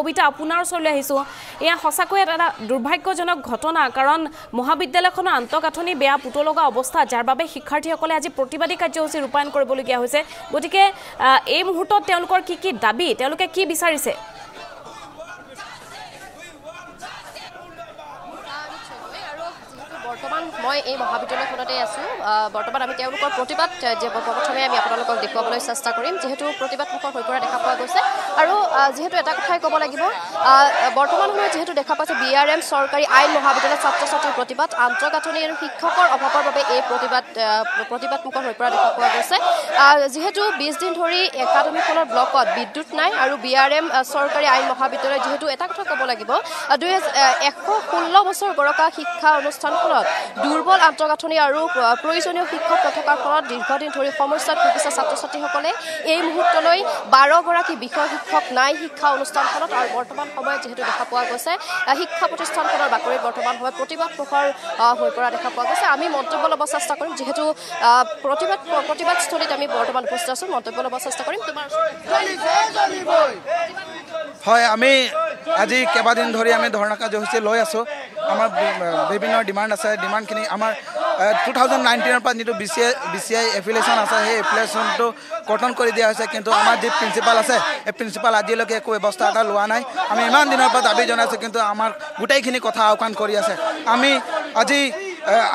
কবিতা আপোনাৰ ওচৰলৈ আহিছো এয়া সঁচাকৈ এটা দুৰ্ভাগ্যজনক ঘটনা কাৰণ মহাবিদ্যালয়খনৰ আন্তঃগাঁথনি বেয়া পুতো লগা অৱস্থা যাৰ বাবে শিক্ষাৰ্থীসকলে আজি প্ৰতিবাদী কাৰ্যসূচী ৰূপায়ণ কৰিবলগীয়া হৈছে গতিকে এই মুহূৰ্তত তেওঁলোকৰ কি দাবী তেওঁলোকে কি বিচাৰিছে বৰ্তমান মই এই মহাবিদ্যালয়খনতে আছো বৰ্তমান আমি তেওঁলোকৰ প্ৰতিবাদ যে প্ৰথমে আমি আপোনালোকক দেখুৱাবলৈ চেষ্টা কৰিম যেহেতু প্ৰতিবাদমুখৰ হৈ পৰা দেখা পোৱা গৈছে আৰু যেহেতু এটা কথাই ক'ব লাগিব বৰ্তমান সময়ত যেহেতু দেখা পাইছে BRM চৰকাৰী আইন মহাবিদ্যালয়ৰ ছাত্ৰ ছাত্ৰীৰ প্ৰতিবাদ আন্তঃগাঁথনি আৰু শিক্ষকৰ অভাৱৰ বাবে এই প্ৰতিবাদমুখৰ হৈ পৰা দেখা পোৱা গৈছে যেহেতু 20 দিন ধৰি একাডেমিখনৰ ব্লকত বিদ্যুৎ নাই আৰু BRM চৰকাৰী আইন মহাবিদ্যালয় যেহেতু এটা কথা ক'ব লাগিব 116 বছৰ গৰকা শিক্ষা অনুষ্ঠানখনত দুৰ্বল আন্তঃগাঁথনি আৰু প্ৰয়োজনীয় শিক্ষক নথকাৰ ফলত দীৰ্ঘদিন ধৰি সমস্যাত ভুগিছে ছাত্ৰ ছাত্ৰীসকলে এই মুহূৰ্তলৈ 12 গৰাকী বিষয় শিক্ষক নাই শিক্ষা অনুষ্ঠানখনত আৰু বৰ্তমান সময়ত যেহেতু দেখা পোৱা গৈছে শিক্ষা প্ৰতিষ্ঠানখনৰ বাকৰিত বৰ্তমান সময়ত প্ৰতিবাদমুখৰ হৈ পৰা দেখা পোৱা গৈছে আমি মন্তব্য ল'ব চেষ্টা কৰিম যেহেতু প্ৰতিবাদস্থলীত আমি বৰ্তমান উপস্থিত আছো মন্তব্য ল'ব চেষ্টা কৰিম তোমাৰ হয় আমি আজি কেইবাদিন ধৰি আমি ধৰ্ণা কাৰ্যসূচী লৈ আছো আমাৰ বিভিন্ন ডিমাণ্ড আছে ডিমাণ্ডখিনি আমাৰ 2019 পৰা যিটো BCI এফিলিয়েশ্যন আছে সেই এফিলিয়েশ্যনটো কৰ্তন কৰি দিয়া হৈছে কিন্তু আমাৰ যি প্ৰিন্সিপাল আছে এই প্ৰিন্সিপাল আজিলৈকে একো ব্যৱস্থা এটা লোৱা নাই আমি ইমান দিনৰ পৰা দাবী জনাইছোঁ কিন্তু আমাৰ গোটেইখিনি কথা আওকাণ কৰি আছে আমি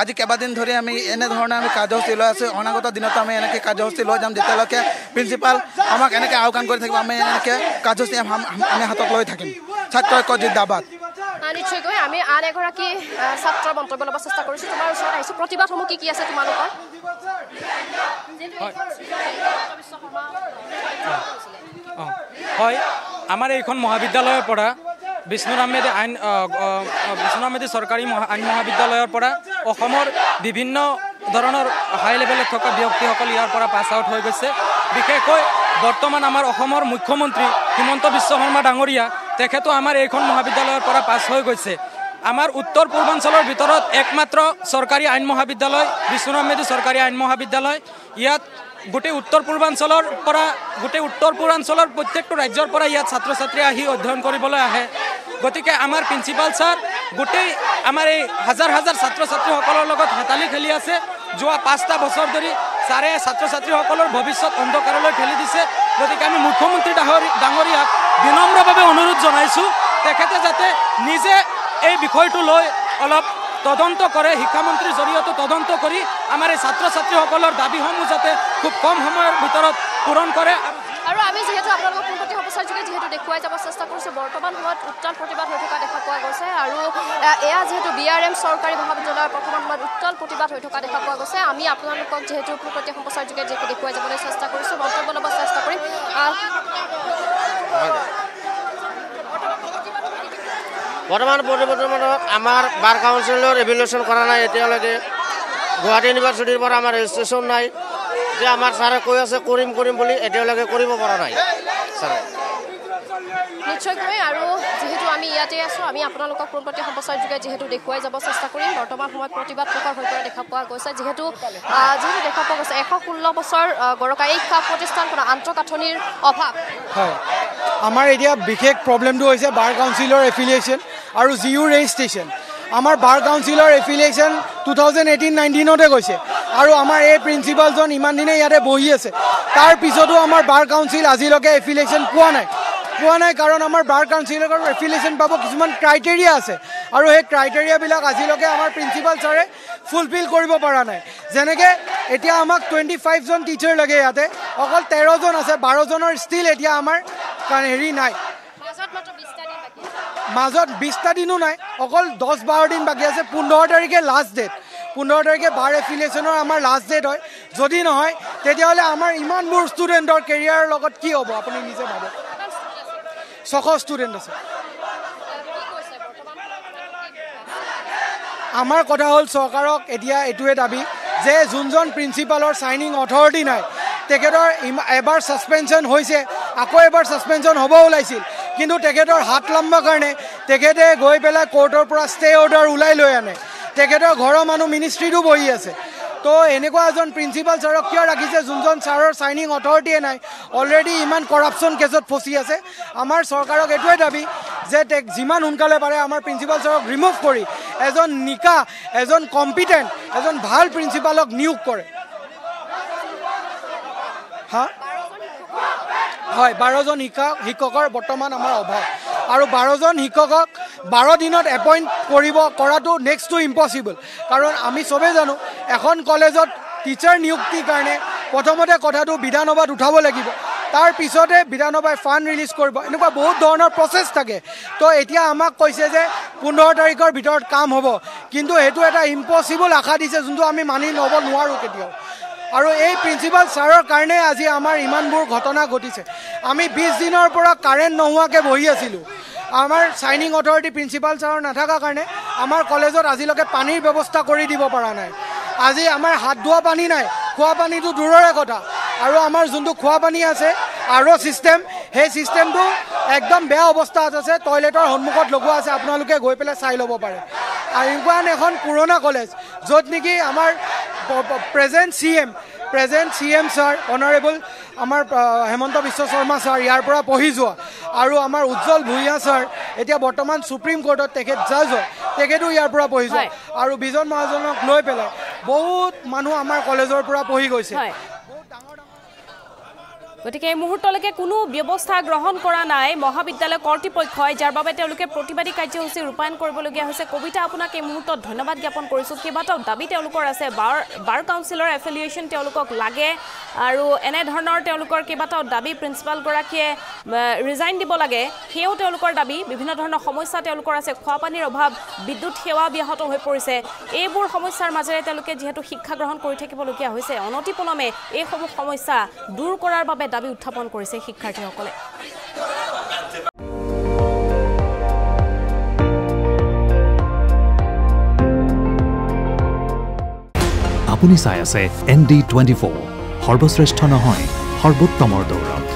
আজি কেইবাদিন ধৰি আমি এনেধৰণে আমি কাৰ্যসূচী লৈ আছোঁ অনাগত দিনতো আমি এনেকৈ কাৰ্যসূচী লৈ যাম যেতিয়ালৈকে প্ৰিন্সিপাল আমাক এনেকৈ আওকাণ কৰি থাকিব আমি এনেকৈ কাৰ্যসূচী আমি হাতত লৈ থাকিম ছাত্ৰ ঐক্য জিন্দাবাদ নিশ্চয়কৈ আমি আন এগৰাকী ছাত্ৰৰ মন্তব্য ল'ব চেষ্টা কৰিছোঁ তোমাৰ ওচৰত আহিছোঁ প্ৰতিবাদসমূহ কি আছে তোমালোকৰ হয় আমাৰ এইখন মহাবিদ্যালয়ৰ পৰা বিষ্ণুৰ আহমেদী চৰকাৰী আইন মহাবিদ্যালয়ৰ পৰা অসমৰ বিভিন্ন ধৰণৰ হাই লেভেলত থকা ব্যক্তিসকল ইয়াৰ পৰা পাছ আউট হৈ গৈছে বিশেষকৈ বৰ্তমান আমাৰ অসমৰ মুখ্যমন্ত্ৰী হিমন্ত বিশ্ব শৰ্মা ডাঙৰীয়া তেখেতো আমাৰ এইখন মহাবিদ্যালয়ৰ পৰা পাছ হৈ গৈছে আমাৰ উত্তৰ পূৰ্বাঞ্চলৰ ভিতৰত একমাত্ৰ চৰকাৰী আইন মহাবিদ্যালয় বিষ্ণুৰ আহমেদী চৰকাৰী আইন মহাবিদ্যালয় ইয়াত গোটেই উত্তৰ পূৰ্বাঞ্চলৰ প্ৰত্যেকটো ৰাজ্যৰ পৰা ইয়াত ছাত্ৰ ছাত্ৰী আহি অধ্যয়ন কৰিবলৈ আহে গতিকে আমাৰ প্ৰিন্সিপাল ছাৰ গোটেই আমাৰ এই হাজাৰ হাজাৰ ছাত্ৰ ছাত্ৰীসকলৰ লগত হেতালি খেলি আছে যোৱা 5টা বছৰ ধৰি ছাৰে ছাত্ৰ ছাত্ৰীসকলৰ ভৱিষ্যত অন্ধকাৰলৈ ঠেলি দিছে গতিকে আমি মুখ্যমন্ত্ৰী ডাঙৰীয়াক বিনম্ৰভাৱে অনুৰোধ জনাইছোঁ তেখেতে যাতে নিজে এই বিষয়টো লৈ অলপ তদন্ত কৰে শিক্ষামন্ত্ৰীৰ জৰিয়তে তদন্ত কৰি আমাৰ এই ছাত্ৰ ছাত্ৰীসকলৰ দাবীসমূহ যাতে খুব কম সময়ৰ ভিতৰত পূৰণ কৰে আৰু আমি যেহেতু আপোনালোকক পোনপটীয়া সঁচাযোগে যেহেতু দেখুৱাই যাব চেষ্টা কৰিছোঁ বৰ্তমান সময়ত উত্তাল প্ৰতিবাদ হৈ থকা দেখা পোৱা গৈছে আৰু এয়া যিহেতু BRM চৰকাৰী মহাবিদ্যালয়ৰ বৰ্তমান সময়ত উত্তাল প্ৰতিবাদ হৈ থকা দেখা পোৱা গৈছে আমি আপোনালোকক যিহেতু পোনপটীয়া সঁচাযোগে যিহেতু দেখুৱাই যাবলৈ চেষ্টা কৰিছোঁ মন্তব্য ল'ব চেষ্টা কৰিম বৰ্তমান প্ৰতিবাদত আমাৰ বাৰ কাউন্সিলৰ এভিলুৱেশ্যন কৰা নাই এতিয়ালৈকে গুৱাহাটী ইউনিভাৰ্চিটিৰ পৰা আমাৰ ৰেজিষ্ট্ৰেশ্যন নাই এতিয়া আমাৰ ছাৰে কৈ আছে কৰিম বুলি এতিয়ালৈকে কৰিব পৰা নাই ছাৰে নিশ্চয়কৈ আৰু যিহেতু আমি ইয়াতে আছোঁ আমি আপোনালোকক পোনপটীয়া সম্প্ৰচাৰযোগে যিহেতু দেখুৱাই যাব চেষ্টা কৰিম বৰ্তমান সময়ত প্ৰতিবাদমুখৰ হৈ পৰা দেখা পোৱা গৈছে যিহেতু দেখা পোৱা গৈছে 116 বছৰ গৰকা এই শিক্ষা প্ৰতিষ্ঠানখনৰ আন্তঃগাঁথনিৰ অভাৱ হয় আমাৰ এতিয়া বিশেষ প্ৰব্লেমটো হৈছে বাৰ কাউন্সিলৰ এফিলিয়েশ্যন আৰু জিউ ৰেজিষ্ট্ৰেশ্যন আমাৰ বাৰ কাউন্সিলৰ এফিলিয়েশ্যন 2018-19তে গৈছে আৰু আমাৰ এই প্ৰিন্সিপালজন ইমান দিনে ইয়াতে বহি আছে তাৰ পিছতো আমাৰ বাৰ কাউন্সিল আজিলৈকে এফিলিয়েশ্যন পোৱা নাই কাৰণ আমাৰ বাৰ কাউন্সিলৰ এফিলিয়েশ্যন পাব কিছুমান ক্ৰাইটেৰিয়া আছে আৰু সেই ক্ৰাইটেৰিয়াবিলাক আজিলৈকে আমাৰ প্ৰিন্সিপাল ছাৰে ফুলফিল কৰিব পৰা নাই যেনেকৈ এতিয়া আমাক 25জন টিচাৰ লাগে ইয়াতে অকল 13জন আছে 12জনৰ ষ্টিল এতিয়া আমাৰ হেৰি নাই মাজত 20টা দিনো নাই অকল 10-12 দিন বাকী আছে 15 তাৰিখে লাষ্ট ডেট 15 তাৰিখে বাৰ এফিলিয়েশ্যনৰ আমাৰ লাষ্ট ডেট হয় যদি নহয় তেতিয়াহ'লে আমাৰ ইমানবোৰ ষ্টুডেণ্টৰ কেৰিয়াৰৰ লগত কি হ'ব আপুনি নিজে ভাবক 600 ষ্টুডেণ্ট আছে আমাৰ কথা হ'ল চৰকাৰক এতিয়া এইটোৱে দাবী যে যোনজন প্ৰিন্সিপালৰ চাইনিং অথৰিটি নাই তেখেতৰ এবাৰ ছাছপেনশ্যন হৈছে আকৌ এবাৰ ছাছপেনশ্যন হ'ব ওলাইছিল কিন্তু তেখেতৰ হাত লম্বা কাৰণে তেখেতে গৈ পেলাই কোৰ্টৰ পৰা ষ্টে অৰ্ডাৰ ওলাই লৈ আনে তেখেতৰ ঘৰৰ মানুহ মিনিষ্ট্ৰীটো বহি আছে তো এনেকুৱা এজন প্ৰিন্সিপাল ছাৰক কিয় ৰাখিছে যোনজন ছাৰৰ চাইনিং অথৰিটিয়ে নাই অলৰেডি ইমান কৰাপশ্যন কেছত ফচি আছে আমাৰ চৰকাৰক এইটোৱে দাবী যে যিমান সোনকালে পাৰে আমাৰ প্ৰিন্সিপাল ছাৰক ৰিমুভ কৰি এজন নিকা এজন কম্পিটেণ্ট এজন ভাল প্ৰিন্সিপালক নিয়োগ কৰে হা হয় 12জন শিক্ষকৰ বৰ্তমান আমাৰ অভাৱ আৰু 12জন শিক্ষকক 12 দিনত এপইণ্ট কৰাটো নেক্সট টু ইম্পচিবল কাৰণ আমি চবেই জানো এখন কলেজত টিচাৰ নিযুক্তিৰ কাৰণে প্ৰথমতে কথাটো বিধানসভাত উঠাব লাগিব তাৰ পিছতে বিধানসভাই ফাণ্ড ৰিলিজ কৰিব এনেকুৱা বহুত ধৰণৰ প্ৰচেছ থাকে তো এতিয়া আমাক কৈছে যে 15 তাৰিখৰ ভিতৰত কাম হ'ব কিন্তু সেইটো এটা ইম্পচিবল আশা দিছে যোনটো আমি মানি ল'ব নোৱাৰোঁ কেতিয়াও আৰু এই প্ৰিন্সিপাল ছাৰৰ কাৰণে আজি আমাৰ ইমানবোৰ ঘটনা ঘটিছে আমি 20 দিনৰ পৰা কাৰেণ্ট নোহোৱাকৈ বহি আছিলোঁ আমাৰ চাইনিং অথৰিটি প্ৰিন্সিপাল ছাৰৰ নাথাকাৰ কাৰণে আমাৰ কলেজত আজিলৈকে পানীৰ ব্যৱস্থা কৰি দিব পৰা নাই আজি আমাৰ হাত ধোৱা পানী নাই খোৱা পানীটো দূৰৰে কথা আৰু আমাৰ যোনটো খোৱা পানী আছে আৰু চিষ্টেম সেই চিষ্টেমটো একদম বেয়া অৱস্থাত আছে টয়লেটৰ সন্মুখত লগোৱা আছে আপোনালোকে গৈ পেলাই চাই ল'ব পাৰে আৰু ইমান এখন পুৰণা কলেজ য'ত নেকি আমাৰ প্ৰেজেণ্ট CM ছাৰ অনাৰেবল আমাৰ হেমন্ত বিশ্ব শৰ্মা ছাৰ ইয়াৰ পৰা পঢ়ি যোৱা আৰু আমাৰ উজ্জ্বল ভূঞা ছাৰ এতিয়া বৰ্তমান সুপ্ৰিম কোৰ্টত তেখেত জাজ হয় তেখেতো ইয়াৰ পৰা পঢ়ি যোৱা আৰু বিজন মহাজনক লৈ পেলাই বহুত মানুহ আমাৰ কলেজৰ পৰা পঢ়ি গৈছে গতিকে এই মুহূৰ্তলৈকে কোনো ব্যৱস্থা গ্ৰহণ কৰা নাই মহাবিদ্যালয় কৰ্তৃপক্ষই যাৰ বাবে তেওঁলোকে প্ৰতিবাদী কাৰ্যসূচী ৰূপায়ণ কৰিবলগীয়া হৈছে কবিতা আপোনাক এই মুহূৰ্তত ধন্যবাদ জ্ঞাপন কৰিছোঁ কেইবাটাও দাবী তেওঁলোকৰ আছে বাৰ কাউন্সিলৰ এফিলিয়েশ্যন তেওঁলোকক লাগে আৰু এনেধৰণৰ তেওঁলোকৰ কেইবাটাও দাবী প্ৰিন্সিপালগৰাকীয়ে ৰিজাইন দিব লাগে সেয়াও তেওঁলোকৰ দাবী বিভিন্ন ধৰণৰ সমস্যা তেওঁলোকৰ আছে খোৱা পানীৰ অভাৱ বিদ্যুৎ সেৱা ব্যাহত হৈ পৰিছে এইবোৰ সমস্যাৰ মাজেৰে তেওঁলোকে যিহেতু শিক্ষা গ্ৰহণ কৰি থাকিবলগীয়া হৈছে অনতিপলমে এইসমূহ সমস্যা দূৰ কৰাৰ বাবে দাবী উত্থাপন কৰিছে শিক্ষাৰ্থীসকলে আপুনি চাই আছে ND24 সৰ্বশ্ৰেষ্ঠ নহয় সৰ্বোত্তমৰ দৌৰত